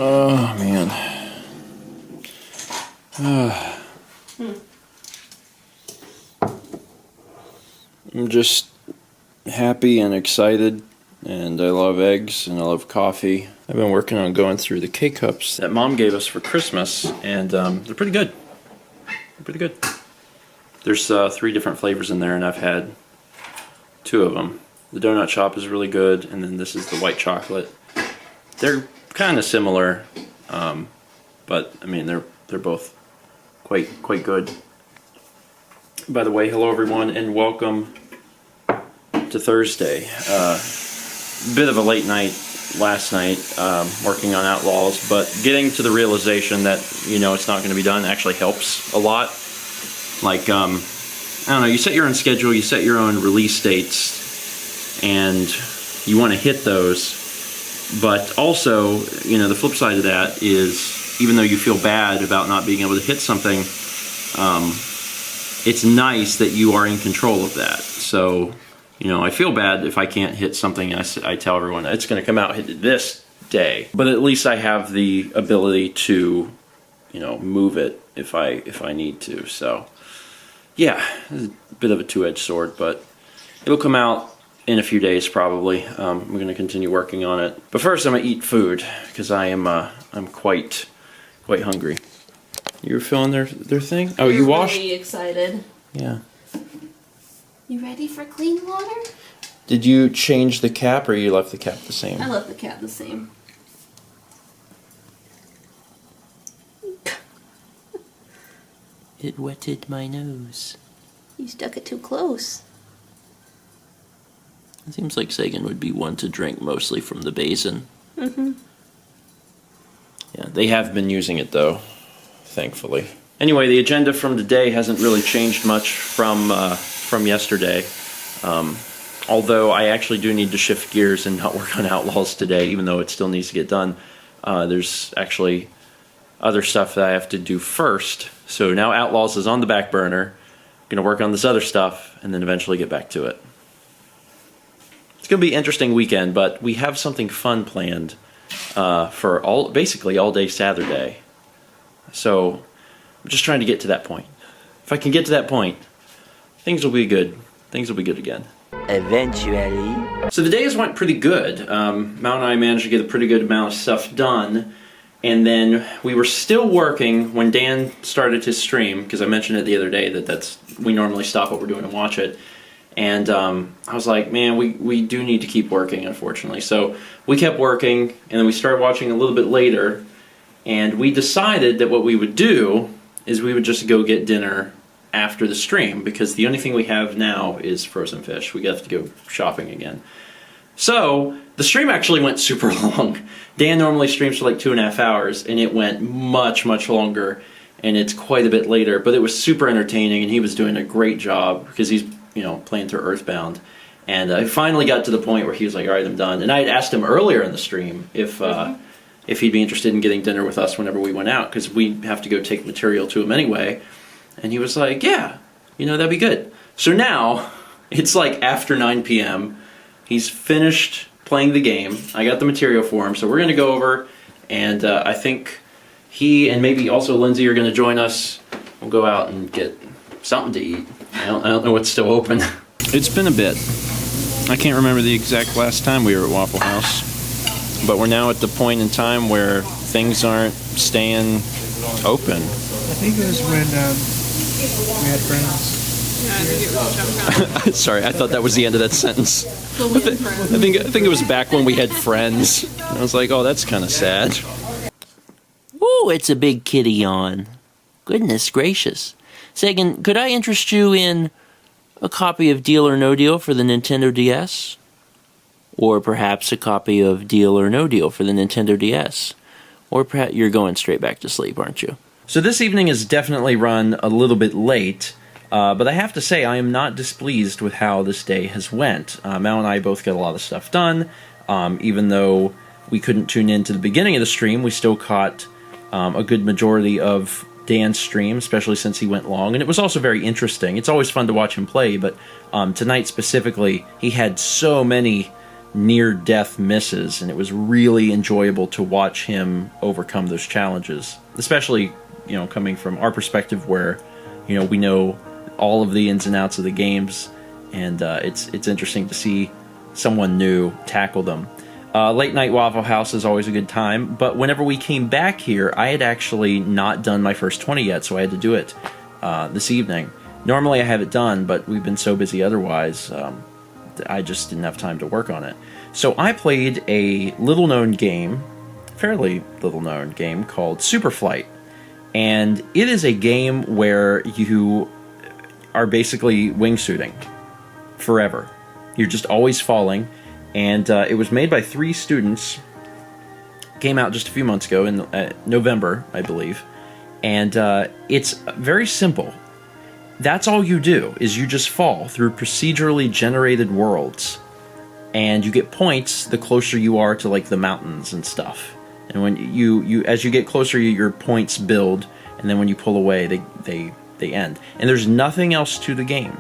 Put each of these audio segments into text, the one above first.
Oh, man. I'm just happy and excited, and I love eggs and I love coffee. I've been working on going through the K-Cups that Mom gave us for Christmas, and they're pretty good. They're pretty good. There's 3 different flavors in there, and I've had 2 of them. The donut shop is really good, and then this is the white chocolate. They're kind of similar, but I mean they're both quite good. By the way, hello everyone, and welcome to Thursday. Bit of a late night last night, working on Outlaws, but getting to the realization that it's not going to be done actually helps a lot. Like I don't know, you set your own schedule, you set your own release dates, and you want to hit those. But also, the flip side of that is, even though you feel bad about not being able to hit something, it's nice that you are in control of that. So, I feel bad if I can't hit something. I tell everyone it's going to come out this day, but at least I have the ability to, move it if I need to. So, yeah, it's a bit of a two-edged sword, but it'll come out in a few days probably. We're going to continue working on it. But first I'm going to eat food because I'm quite hungry. You were feeling their thing? Oh, you washed? Really excited. Yeah. You ready for clean water? Did you change the cap or you left the cap the same? I left the cap the same. It wetted my nose. You stuck it too close. It seems like Sagan would be one to drink mostly from the basin. Mm-hmm. Yeah, they have been using it though, thankfully. Anyway, the agenda from today hasn't really changed much from yesterday. Although I actually do need to shift gears and not work on Outlaws today, even though it still needs to get done. There's actually other stuff that I have to do first. So now Outlaws is on the back burner. I'm going to work on this other stuff and then eventually get back to it. It's going to be an interesting weekend, but we have something fun planned for basically all day Saturday. So I'm just trying to get to that point. If I can get to that point, things will be good. Things will be good again. Eventually. So the days went pretty good. Mount and I managed to get a pretty good amount of stuff done. And then we were still working when Dan started his stream, because I mentioned it the other day that we normally stop what we're doing and watch it. And I was like, man, we do need to keep working, unfortunately. So we kept working, and then we started watching a little bit later. And we decided that what we would do is we would just go get dinner after the stream, because the only thing we have now is frozen fish. We have to go shopping again. So the stream actually went super long. Dan normally streams for like 2.5 hours, and it went much longer, and it's quite a bit later. But it was super entertaining, and he was doing a great job because he's playing through Earthbound. And I finally got to the point where he was like, all right, I'm done. And I had asked him earlier in the stream if he'd be interested in getting dinner with us whenever we went out, because we have to go take material to him anyway. And he was like, yeah, that'd be good. So now it's like after 9 p.m. He's finished playing the game. I got the material for him, so we're going to go over, and I think he and maybe also Lindsay are going to join us. We'll go out and get something to eat. I don't know what's still open. It's been a bit. I can't remember the exact last time we were at Waffle House, but we're now at the point in time where things aren't staying open. I think it was when we had friends. Yeah, I think it was Jump. Sorry, I thought that was the end of that sentence. I think it was back when we had friends. And I was like, oh, that's kind of sad. Ooh, it's a big kitty yawn. Goodness gracious. Sagan, could I interest you in a copy of Deal or No Deal for the Nintendo DS? Or perhaps a copy of Deal or No Deal for the Nintendo DS? Or perhaps you're going straight back to sleep, aren't you? So this evening has definitely run a little bit late. But I have to say, I am not displeased with how this day has went. Mal and I both got a lot of stuff done. Even though we couldn't tune in to the beginning of the stream, we still caught a good majority of Dan's stream, especially since he went long. And it was also very interesting. It's always fun to watch him play, but tonight specifically, he had so many near-death misses, and it was really enjoyable to watch him overcome those challenges, especially, coming from our perspective where, we know all of the ins and outs of the games, and it's interesting to see someone new tackle them. Late night Waffle House is always a good time, but whenever we came back here, I had actually not done my first 20 yet, so I had to do it this evening. Normally I have it done, but we've been so busy otherwise, I just didn't have time to work on it. So I played a little-known game, fairly little-known game, called Superflight. And it is a game where you are basically wingsuiting forever. You're just always falling. And it was made by 3 students. Came out just a few months ago, in November, I believe. And it's very simple. That's all you do, is you just fall through procedurally generated worlds. And you get points the closer you are to, like, the mountains and stuff. And when you as you get closer, your points build, and then when you pull away, they end. And there's nothing else to the game.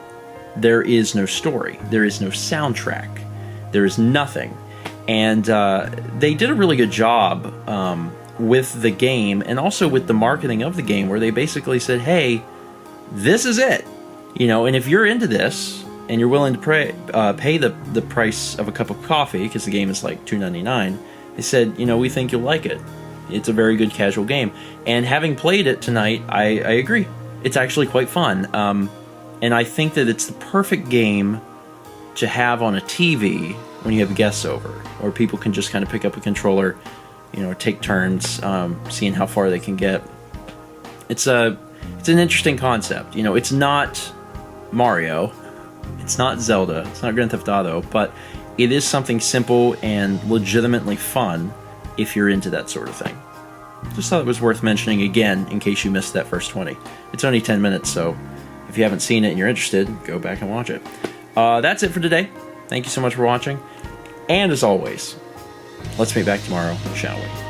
There is no story. There is no soundtrack. There is nothing. And they did a really good job with the game, and also with the marketing of the game, where they basically said, hey, this is it. And if you're into this, and you're willing to pay the price of a cup of coffee, because the game is like $2.99, they said, we think you'll like it. It's a very good casual game. And having played it tonight, I agree. It's actually quite fun. And I think that it's the perfect game to have on a TV when you have guests over, or people can just kind of pick up a controller, take turns, seeing how far they can get. It's an interesting concept. It's not Mario, it's not Zelda, it's not Grand Theft Auto, but it is something simple and legitimately fun if you're into that sort of thing. Just thought it was worth mentioning again in case you missed that first 20. It's only 10 minutes, so if you haven't seen it and you're interested, go back and watch it. That's it for today. Thank you so much for watching. And as always, let's meet back tomorrow, shall we?